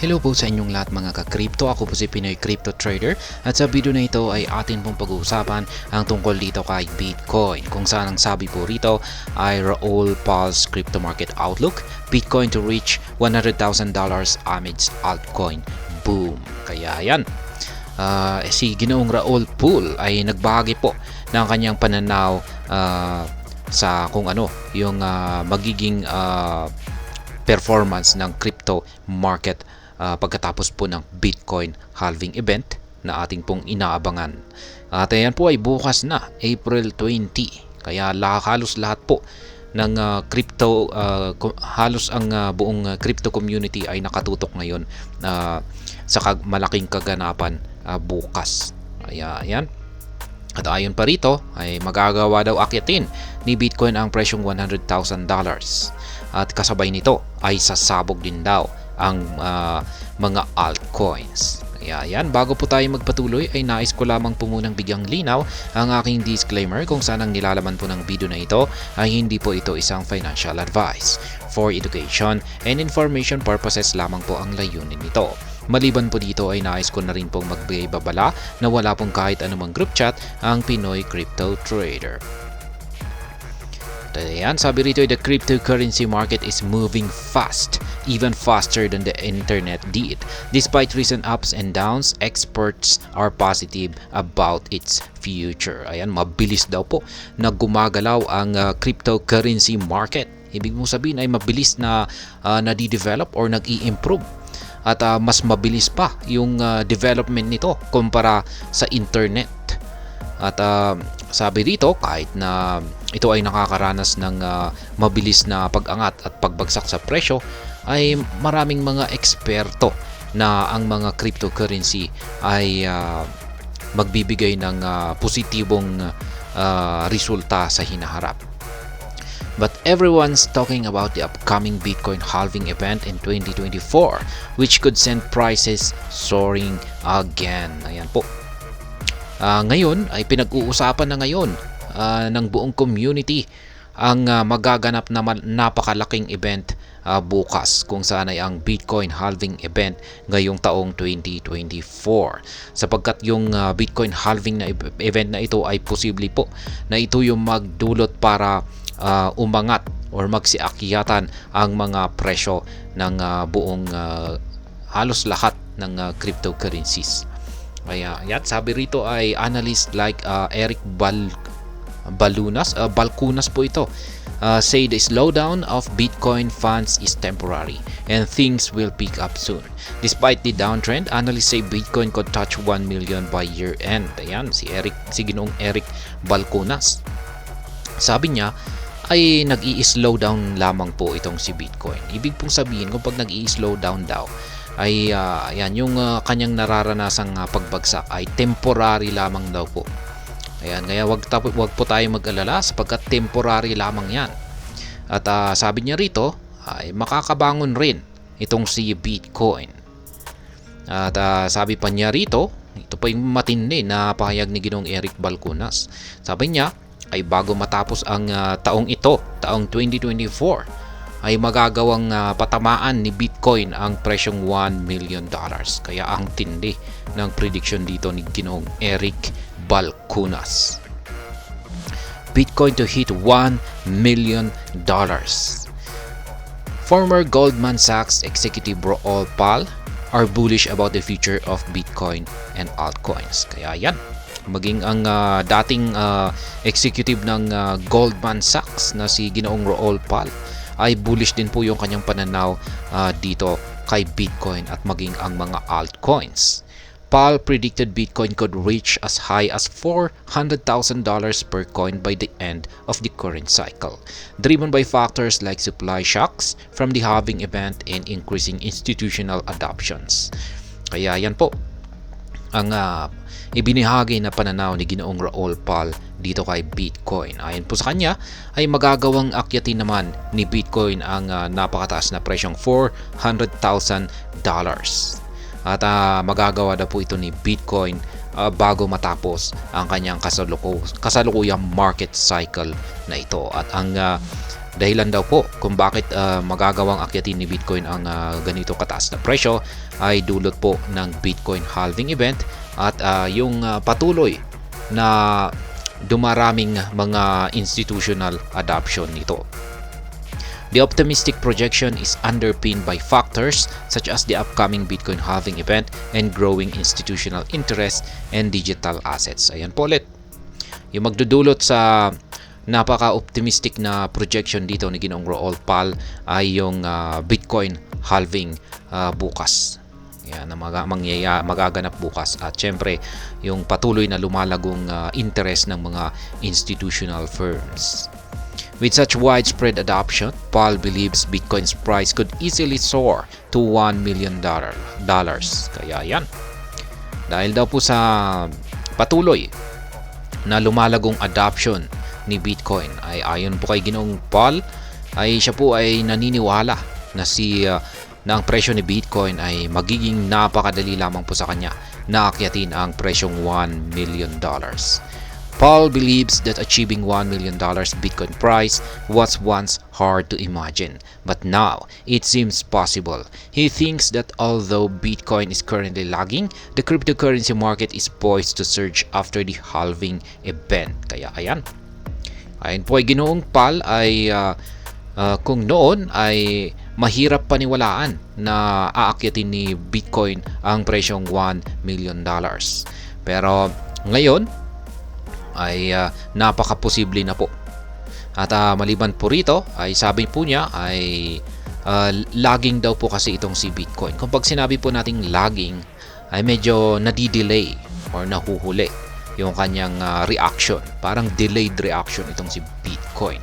Hello po sa inyong lahat mga ka-crypto. Ako po si Pinoy Crypto Trader at sa video na ito ay atin pong pag-uusapan ang tungkol dito kay Bitcoin, kung saan ang sabi po rito ay Raoul Pal's Crypto Market Outlook, Bitcoin to reach $100,000 amidst altcoin boom. Kaya yan, si Ginoong Raoul Pal ay nagbahagi po ng kanyang pananaw sa kung ano yung magiging performance ng crypto market pagkatapos po ng Bitcoin halving event na ating pong inaabangan. At ayan po ay bukas na, April 20. Kaya halos lahat po ng crypto, halos ang buong crypto community ay nakatutok ngayon sa malaking kaganapan bukas. Kaya ayan. At ayon pa rito ay magagawa daw akyatin ni Bitcoin ang presyong $100,000. At kasabay nito ay sasabog din daw ang mga altcoins. Kaya yan, bago po tayo magpatuloy ay nais ko lamang po munang bigyang linaw ang aking disclaimer kung saan ang nilalaman po ng video na ito ay hindi po ito isang financial advice. For education and information purposes lamang po ang layunin nito. Maliban po dito ay nais ko na rin pong magbigay babala na wala pong kahit anumang group chat ang Pinoy Crypto Trader. Ayan, sabi rito, the cryptocurrency market is moving fast, even faster than the internet did. Despite recent ups and downs, experts are positive about its future. Ayan, mabilis daw po na gumagalaw ang cryptocurrency market. Ibig mong sabihin ay mabilis na nadi-develop or nag-i-improve. At mas mabilis pa yung development nito kumpara sa internet. At sabi dito, kahit na ito ay nakakaranas ng mabilis na pag-angat at pagbagsak sa presyo, ay maraming mga eksperto na ang mga cryptocurrency ay magbibigay ng positibong resulta sa hinaharap. But everyone's talking about the upcoming Bitcoin halving event in 2024, which could send prices soaring again. Ayan po. Ngayon ay pinag-uusapan na ngayon ng buong community ang magaganap na napakalaking event bukas, kung saan ay ang Bitcoin halving event ngayong taong 2024. Sapagkat yung Bitcoin halving na event na ito ay posible po na ito yung magdulot para umangat or magsiakyatan ang mga presyo ng buong halos lahat ng cryptocurrencies. Kaya yan, sabi rito ay analyst like Eric Balcunas po ito, say the slowdown of Bitcoin funds is temporary and things will pick up soon. Despite the downtrend, analysts say Bitcoin could touch 1 million by year end. Ayan, si Ginoong Eric Balcunas. Sabi niya ay nag-i-slow down lamang po itong si Bitcoin. Ibig pong sabihin, kung pag nag-i-slow down daw ay ayan, yung kanyang nararanasang pagbagsak ay temporary lamang daw po. Ayan, kaya wag po tayo mag-alala sapagkat temporary lamang yan. At sabi niya rito ay makakabangon rin itong si Bitcoin. At sabi pa niya rito, ito pa yung matindi na pahayag ni Ginoong Eric Balcunas. Sabi niya ay bago matapos ang taong ito, taong 2024, ay magagawang patamaan ni Bitcoin ang presyong $1 million. Kaya ang tindi ng prediction dito ni Ginoong Eric Balcunas. Bitcoin to hit $1 million. Former Goldman Sachs executive Raoul Pal are bullish about the future of Bitcoin and altcoins. Kaya yan, maging ang dating executive ng Goldman Sachs na si Ginoong Raoul Pal ay bullish din po yung kanyang pananaw dito kay Bitcoin at maging ang mga altcoins. Pal predicted Bitcoin could reach as high as $400,000 per coin by the end of the current cycle, driven by factors like supply shocks from the halving event and increasing institutional adoptions. Kaya yan po ang ibinahagi na pananaw ni Ginoong Raoul Pal dito kay Bitcoin. Ayon po sa kanya ay magagawang akyatin naman ni Bitcoin ang napakataas na presyong $400,000. At magagawa na po ito ni Bitcoin bago matapos ang kanyang kasalukuyang market cycle na ito. At ang Dahilan daw po kung bakit magagawang akyatin ni Bitcoin ang ganito kataas na presyo ay dulot po ng Bitcoin halving event at yung patuloy na dumaraming mga institutional adoption nito. The optimistic projection is underpinned by factors such as the upcoming Bitcoin halving event and growing institutional interest in digital assets. Ayan po ulit. Yung magdudulot sa napaka-optimistic na projection dito ni Ginoong Raul Pal ay yung Bitcoin halving bukas. Yan na magaganap bukas. At syempre, yung patuloy na lumalagong interest ng mga institutional firms. With such widespread adoption, Paul believes Bitcoin's price could easily soar to $1 million. Kaya yan. Dahil daw po sa patuloy na lumalagong adoption ni Bitcoin ay ayon po kay Ginoong Paul ay siya po ay naniniwala na na ang presyo ni Bitcoin ay magiging napakadali lamang po sa kanya na akyatin ang presyong $1 million. Paul believes that achieving $1 million Bitcoin price was once hard to imagine, but now it seems possible. He thinks that although Bitcoin is currently lagging, the cryptocurrency market is poised to surge after the halving event. Kaya ayan. Ayon po ay Ginoong Paul ay kung noon ay mahirap paniwalaan na aakyatin ni Bitcoin ang presyong $1 million. Pero ngayon ay napaka-posible na po. At maliban po rito ay sabi po niya ay lagging daw po kasi itong si Bitcoin. Kung pag sinabi po nating lagging ay medyo nadidelay or nahuhuli yung kanyang reaction. Parang delayed reaction itong si Bitcoin.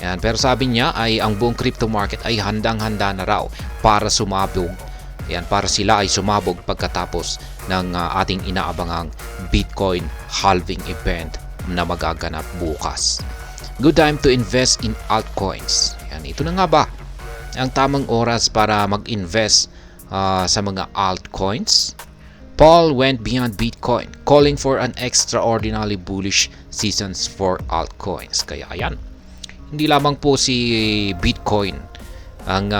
Yan. Pero sabi niya ay ang buong crypto market ay handang-handa na raw para sumabog. Yan, para sila ay sumabog pagkatapos ng ating inaabangang Bitcoin halving event na magaganap bukas. Good time to invest in altcoins. Yan, ito na nga ba ang tamang oras para mag-invest sa mga altcoins? Paul went beyond Bitcoin, calling for an extraordinarily bullish seasons for altcoins. Kaya ayan, hindi lamang po si Bitcoin ang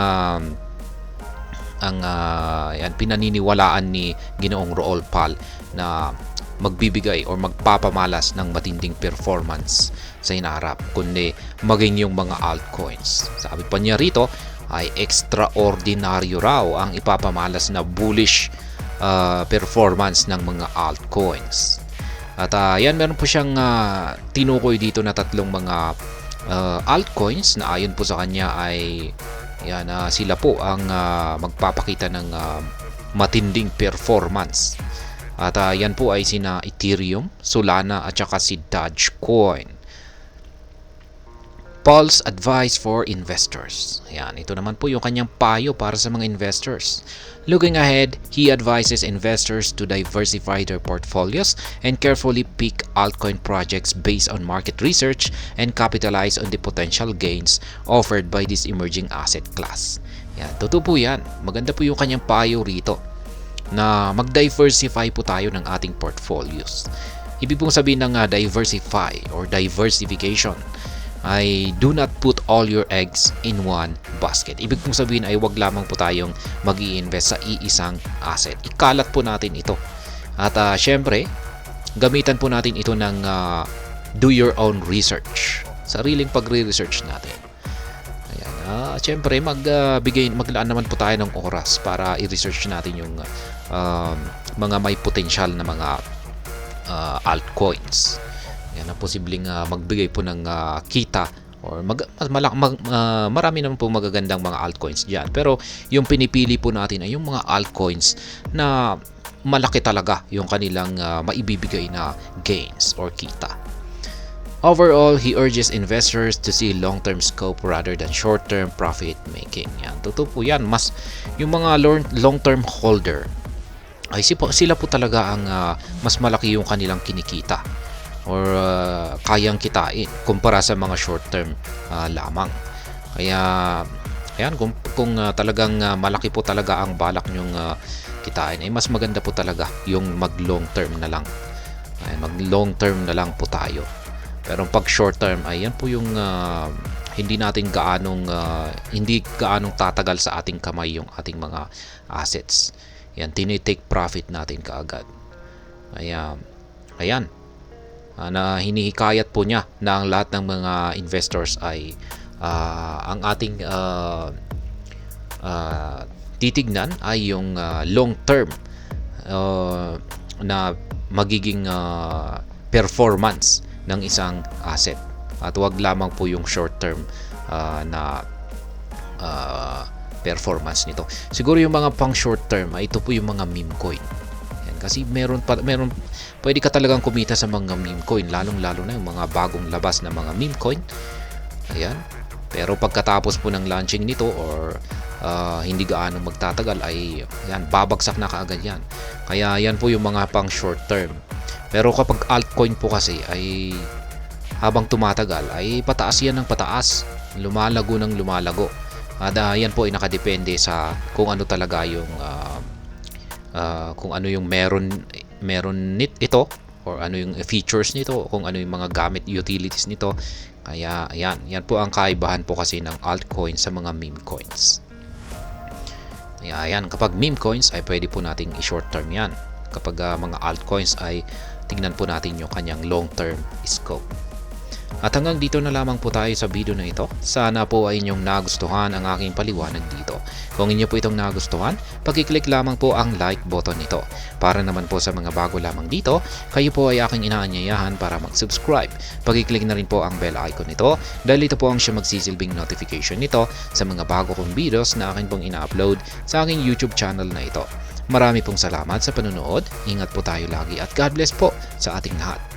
pinaniniwalaan ni Ginoong Raul Pal na magbibigay o magpapamalas ng matinding performance sa hinaharap, kundi maging yung mga altcoins. Sabi pa niya rito ay extraordinaryo raw ang ipapamalas na bullish performance ng mga altcoins. At yan, meron po siyang tinukoy dito na tatlong mga altcoins na ayon po sa kanya ay yan, sila po ang magpapakita ng matinding performance. At yan po ay sina Ethereum, Solana at saka si Dogecoin. Paul's advice for investors. Yan, ito naman po yung kanyang payo para sa mga investors. Looking ahead, he advises investors to diversify their portfolios and carefully pick altcoin projects based on market research and capitalize on the potential gains offered by this emerging asset class. Yan, totoo po yan. Maganda po yung kanyang payo rito na mag-diversify po tayo ng ating portfolios. Ibig pong sabihin ng diversify or diversification ay do not put all your eggs in one basket. Ibig pong sabihin ay wag lamang po tayong mag-i-invest sa iisang asset. Ikalat po natin ito. At syempre, gamitan po natin ito ng do your own research. Sariling pagre-research natin. Ayan. Syempre, maglaan naman po tayo ng oras para i-research natin yung mga may potential na mga altcoins. Yan ang posibleng magbigay po ng kita or marami naman po magagandang mga altcoins diyan. Pero yung pinipili po natin ay yung mga altcoins na malaki talaga yung kanilang maibibigay na gains or kita. Overall, he urges investors to see long-term scope rather than short-term profit making. Yan, totoo po yan. Mas yung mga long-term holder ay sila po talaga ang mas malaki yung kanilang kinikita or kayang kitain kumpara sa mga short term lamang. Kaya ayan, kung talagang malaki po talaga ang balak nyong kitain ay mas maganda po talaga yung mag long term na lang. Ayan, mag long term na lang po tayo. Pero pag short term ay yan po yung hindi gaanong tatagal sa ating kamay yung ating mga assets. Yan, tinitake profit natin kaagad. Ayan, na hinihikayat po niya na ang lahat ng mga investors ay ang ating titignan ay yung long term na magiging performance ng isang asset, at wag lamang po yung short term na performance nito. Siguro yung mga pang short term ay ito po yung mga meme coin. Yan, kasi meron pwede ka talagang kumita sa mga meme coin, lalong-lalo na yung mga bagong labas na mga meme coin. Ayan. Pero pagkatapos po ng launching nito or hindi gaano magtatagal ay yan, babagsak na kaagad yan. Kaya yan po yung mga pang short term. Pero kapag altcoin po kasi ay habang tumatagal ay pataas yan ng pataas, lumalago ng lumalago. At yan po ay nakadepende sa kung ano talaga yung kung ano yung meron ito, or ano yung features nito, kung ano yung mga gamit, utilities nito. Kaya yan po ang kaibahan po kasi ng altcoin sa mga meme coins. Ayan, kapag meme coins ay pwede po nating i-short term yan. Kapag mga altcoins ay tingnan po natin yung kanyang long term scope. At hanggang dito na lamang po tayo sa video na ito. Sana po ay inyong nagustuhan ang aking paliwanag dito. Kung inyo po itong nagustuhan, pag-click lamang po ang like button nito. Para naman po sa mga bago lamang dito, kayo po ay aking inaanyayahan para mag-subscribe. Pag-click na rin po ang bell icon nito dahil ito po ang siya magsisilbing notification nito sa mga bago kong videos na akin pong ina-upload sa aking YouTube channel na ito. Marami pong salamat sa panonood. Ingat po tayo lagi at God bless po sa ating lahat.